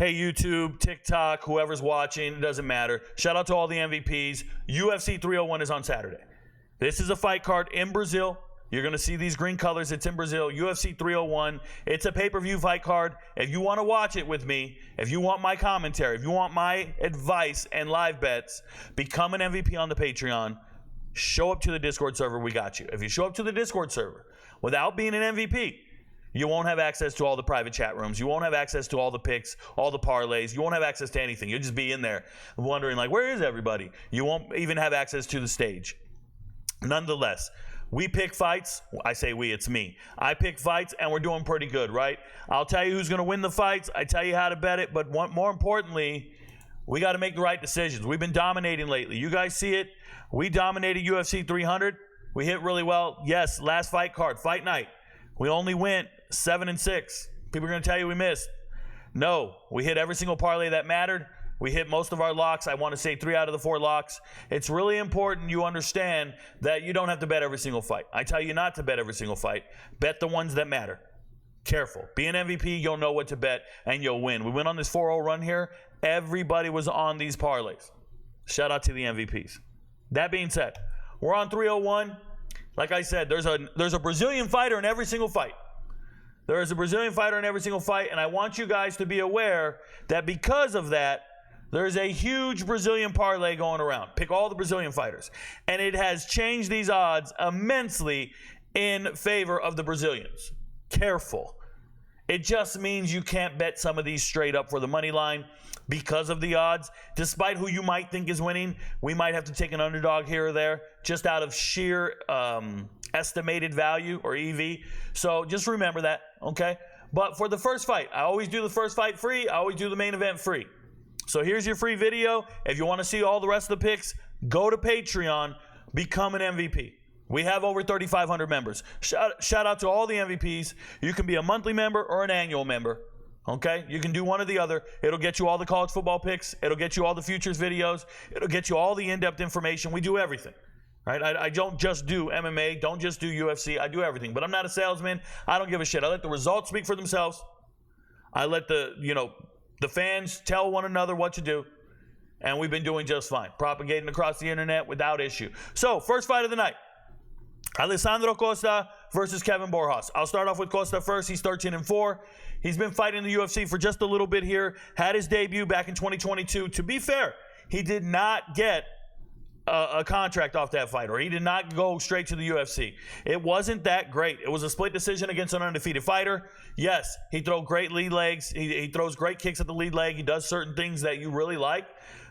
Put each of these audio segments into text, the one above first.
Hey, YouTube, TikTok, whoever's watching, it doesn't matter. Shout out to all the MVPs. UFC 301 is on Saturday. This is a fight card in Brazil. You're going to see these green colors. It's in Brazil, UFC 301. It's a pay-per-view fight card. If you want to watch it with me, if you want my commentary, if you want my advice and live bets, become an MVP on the Patreon. Show up to the Discord server. We got you. If you show up to the Discord server without being an MVP, you won't have access to all the private chat rooms. You won't have access to all the picks, all the parlays. You won't have access to anything. You'll just be in there wondering, like, where is everybody? You won't even have access to the stage. Nonetheless, we pick fights. I say we, it's me. I pick fights, and we're doing pretty good, right? I'll tell you who's going to win the fights. I tell you how to bet it. But more importantly, we got to make the right decisions. We've been dominating lately. You guys see it. We dominated UFC 300. We hit really well. Yes, last fight card, fight night. We only went 7-6. People are going to tell you we missed. No, we hit every single parlay that mattered. We hit most of our locks. I want to say 3 out of the 4 locks. It's really important you understand that you don't have to bet every single fight. I tell you not to bet every single fight. Bet the ones that matter. Careful. Be an MVP, you'll know what to bet, and you'll win. We went on this 4-0 run here. Everybody was on these parlays. Shout out to the MVPs. That being said, we're on 301. Like I said, there's a Brazilian fighter in every single fight. There is a Brazilian fighter in every single fight, and I want you guys to be aware that because of that, there's a huge Brazilian parlay going around. Pick all the Brazilian fighters. And it has changed these odds immensely in favor of the Brazilians. Careful. It just means you can't bet some of these straight up for the money line because of the odds. Despite who you might think is winning, we might have to take an underdog here or there just out of sheer estimated value or EV. So just remember that, okay? But for the first fight, I always do the first fight free. I always do the main event free. So here's your free video. If you want to see all the rest of the picks, go to Patreon, become an MVP. We have over 3,500 members. Shout out to all the MVPs. You can be a monthly member or an annual member. Okay? You can do one or the other. It'll get you all the college football picks. It'll get you all the futures videos. It'll get you all the in-depth information. We do everything. Right? I don't just do MMA. Don't just do UFC. I do everything. But I'm not a salesman. I don't give a shit. I let the results speak for themselves. I let the fans tell one another what to do. And we've been doing just fine. Propagating across the internet without issue. So, first fight of the night. Alessandro Costa versus Kevin Borjas. I'll start off with Costa first. He's 13-4. He's been fighting the UFC for just a little bit here. Had his debut back in 2022. To be fair, he did not get a contract off that fight, or he did not go straight to the UFC. It wasn't that great. It was a split decision against an undefeated fighter. Yes, he throws great lead legs. He throws great kicks at the lead leg. He does certain things that you really like,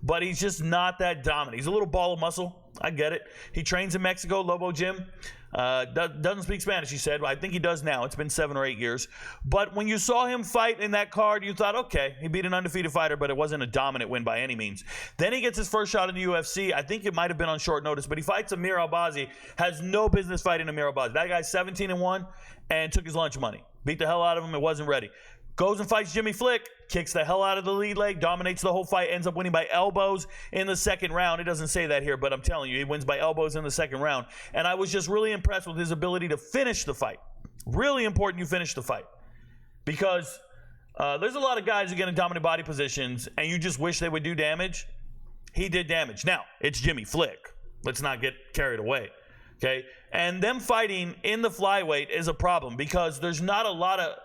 but he's just not that dominant. He's a little ball of muscle. I get it. He trains in Mexico, Lobo Gym. Doesn't speak Spanish, he said. I think he does now. It's been 7 or 8 years. But when you saw him fight in that card, you thought, okay, he beat an undefeated fighter, but it wasn't a dominant win by any means. Then he gets his first shot in the UFC. I think it might have been on short notice, but he fights Amir Albazi. Has no business fighting Amir Albazi. That guy's 17-1 and took his lunch money. Beat the hell out of him. It wasn't ready. Goes and fights Jimmy Flick, kicks the hell out of the lead leg, dominates the whole fight, ends up winning by elbows in the second round. It doesn't say that here, but I'm telling you, he wins by elbows in the second round. And I was just really impressed with his ability to finish the fight. Really important you finish the fight. Because there's a lot of guys who get in dominant body positions, and you just wish they would do damage. He did damage. Now, it's Jimmy Flick. Let's not get carried away. Okay? And them fighting in the flyweight is a problem because there's not a lot of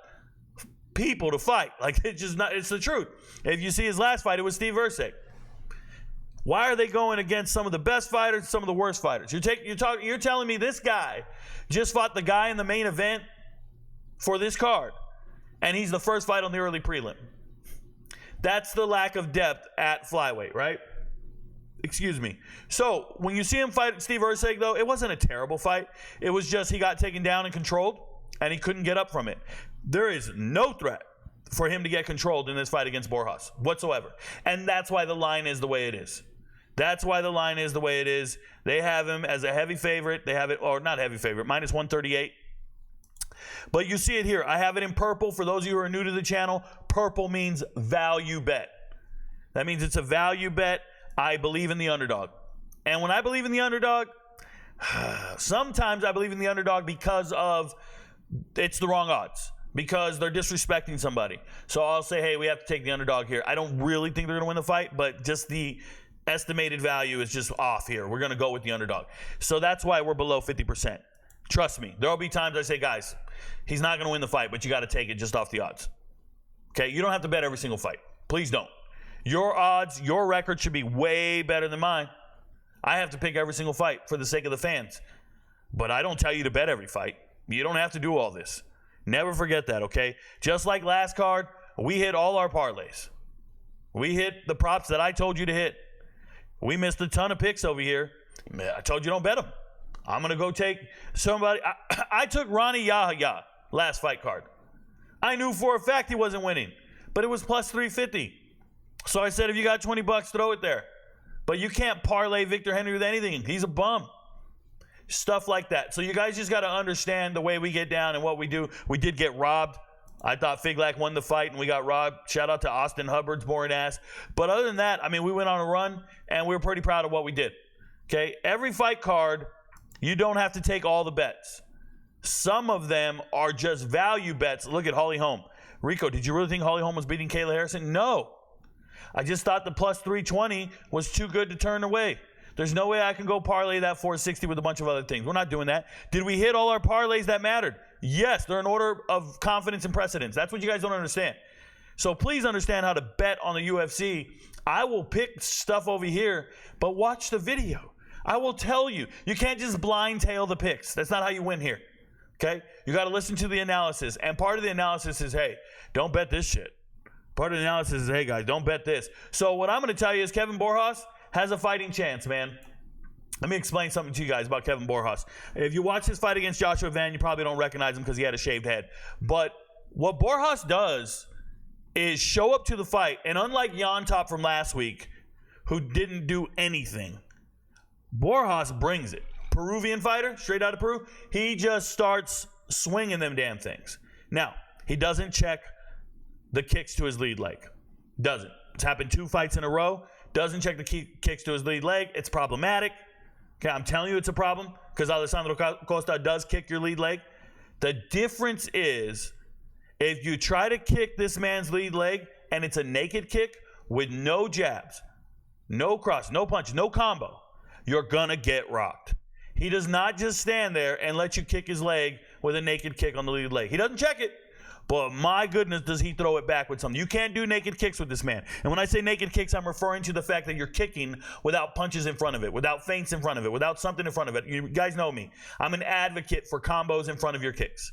people to fight. Like, it's just not, it's the truth. If you see his last fight, it was Steve Erceg. Why are they going against some of the best fighters, some of the worst fighters? You're telling me this guy just fought the guy in the main event for this card, and he's the first fight on the early prelim. That's the lack of depth at flyweight, right? Excuse me. So, when you see him fight Steve Erceg, though, it wasn't a terrible fight. It was just he got taken down and controlled, and he couldn't get up from it. There is no threat for him to get controlled in this fight against Borjas whatsoever. And that's why the line is the way it is. That's why the line is the way it is. They have him as a heavy favorite. They have it, or not heavy favorite, minus 138. But you see it here. I have it in purple. For those of you who are new to the channel, purple means value bet. That means it's a value bet. I believe in the underdog. And when I believe in the underdog, sometimes I believe in the underdog because of it's the wrong odds. because they're disrespecting somebody. So I'll say, hey, we have to take the underdog here. I don't really think they're going to win the fight, but just the estimated value is just off here. We're going to go with the underdog. So that's why we're below 50%. Trust me. There will be times I say, guys, he's not going to win the fight, but you got to take it just off the odds. Okay? You don't have to bet every single fight. Please don't. Your odds, your record should be way better than mine. I have to pick every single fight for the sake of the fans. But I don't tell you to bet every fight. You don't have to do all this. Never forget that, okay? Just like last card, we hit all our parlays. We hit the props that I told you to hit. We missed a ton of picks over here. I told you don't bet them. I'm going to go take somebody. I took Ronnie Yahya last fight card. I knew for a fact he wasn't winning, but it was plus 350. So I said, if you got $20, throw it there. But you can't parlay Victor Henry with anything. He's a bum. Stuff like that. So you guys just got to understand the way we get down and what we do. We did get robbed. I thought Figlak won the fight, and we got robbed. Shout out to Austin Hubbard's boring ass. But other than that, I mean, we went on a run, and we were pretty proud of what we did. Okay? Every fight card, you don't have to take all the bets. Some of them are just value bets. Look at Holly Holm. Rico, did you really think Holly Holm was beating Kayla Harrison? No. I just thought the plus 320 was too good to turn away. There's no way I can go parlay that 460 with a bunch of other things. We're not doing that. Did we hit all our parlays that mattered? Yes, they're in order of confidence and precedence. That's what you guys don't understand. So please understand how to bet on the UFC. I will pick stuff over here, but watch the video. I will tell you. You can't just blind tail the picks. That's not how you win here. Okay? You got to listen to the analysis. And part of the analysis is, hey, don't bet this shit. Part of the analysis is, hey, guys, don't bet this. So what I'm going to tell you is Kevin Borjas has a fighting chance, man. Let me explain something to you guys about Kevin Borjas. If you watch his fight against Joshua Van, you probably don't recognize him because he had a shaved head. But what Borjas does is show up to the fight, and unlike Jan Top from last week, who didn't do anything, Borjas brings it. Peruvian fighter, straight out of Peru, he just starts swinging them damn things. Now, he doesn't check the kicks to his lead leg. Doesn't. It's happened 2 fights in a row. Doesn't check the kicks to his lead leg. It's problematic. Okay, I'm telling you it's a problem because Alessandro Costa does kick your lead leg. The difference is if you try to kick this man's lead leg and it's a naked kick with no jabs, no cross, no punch, no combo, you're going to get rocked. He does not just stand there and let you kick his leg with a naked kick on the lead leg. He doesn't check it. But my goodness, does he throw it back with something. You can't do naked kicks with this man. And when I say naked kicks, I'm referring to the fact that you're kicking without punches in front of it, without feints in front of it, without something in front of it. You guys know me. I'm an advocate for combos in front of your kicks.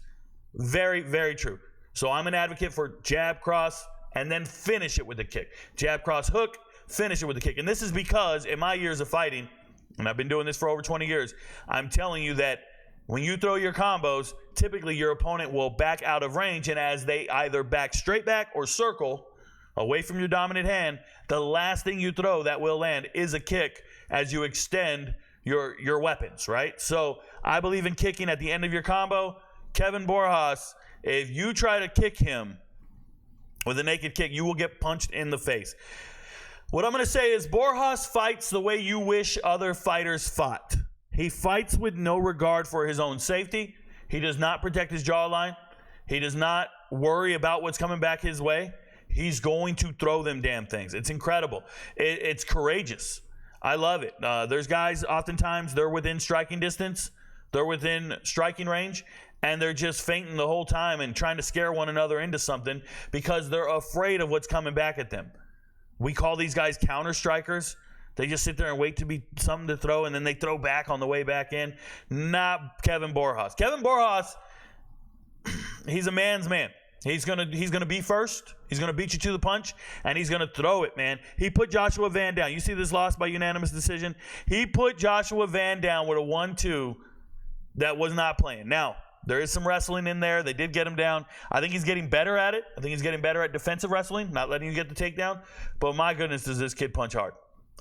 Very, very true. So I'm an advocate for jab, cross, and then finish it with the kick. Jab, cross, hook, finish it with the kick. And this is because in my years of fighting, and I've been doing this for over 20 years, I'm telling you that when you throw your combos, typically your opponent will back out of range, and as they either back straight back or circle away from your dominant hand, the last thing you throw that will land is a kick as you extend your weapons, right? So I believe in kicking at the end of your combo. Kevin Borjas, if you try to kick him with a naked kick, you will get punched in the face. What I'm going to say is Borjas fights the way you wish other fighters fought. He fights with no regard for his own safety. He does not protect his jawline. He does not worry about what's coming back his way. He's going to throw them damn things. It's incredible. It's courageous. I love it. There's guys, oftentimes, they're within striking distance. They're within striking range, and they're just fainting the whole time and trying to scare one another into something because they're afraid of what's coming back at them. We call these guys counter strikers. They just sit there and wait to be something to throw, and then they throw back on the way back in. Not Kevin Borjas. Kevin Borjas, he's a man's man. He's gonna be first. He's gonna beat you to the punch, and he's gonna throw it, man. He put Joshua Van down. You see this loss by unanimous decision? He put Joshua Van down with a 1-2 that was not playing. Now, there is some wrestling in there. They did get him down. I think he's getting better at it. I think he's getting better at defensive wrestling, not letting you get the takedown. But my goodness, does this kid punch hard.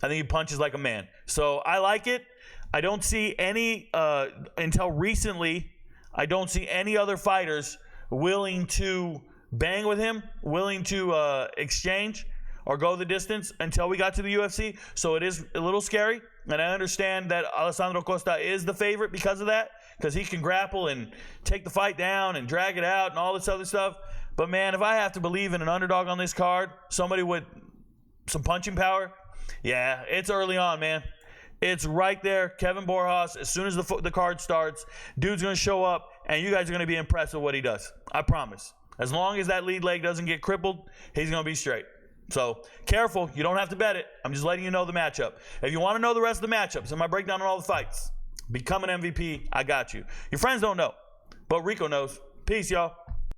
I think he punches like a man. So I like it. I don't see any, until recently, I don't see any other fighters willing to bang with him, willing to exchange or go the distance until we got to the UFC. So it is a little scary. And I understand that Alessandro Costa is the favorite because of that. because he can grapple and take the fight down and drag it out and all this other stuff. But, man, if I have to believe in an underdog on this card, somebody with some punching power, yeah, it's early on, man. It's right there. Kevin Borjas, as soon as the card starts, dude's going to show up, and you guys are going to be impressed with what he does. I promise. As long as that lead leg doesn't get crippled, he's going to be straight. So, careful. You don't have to bet it. I'm just letting you know the matchup. If you want to know the rest of the matchups and my breakdown on all the fights, become an MVP. I got you. Your friends don't know, but Rico knows. Peace, y'all.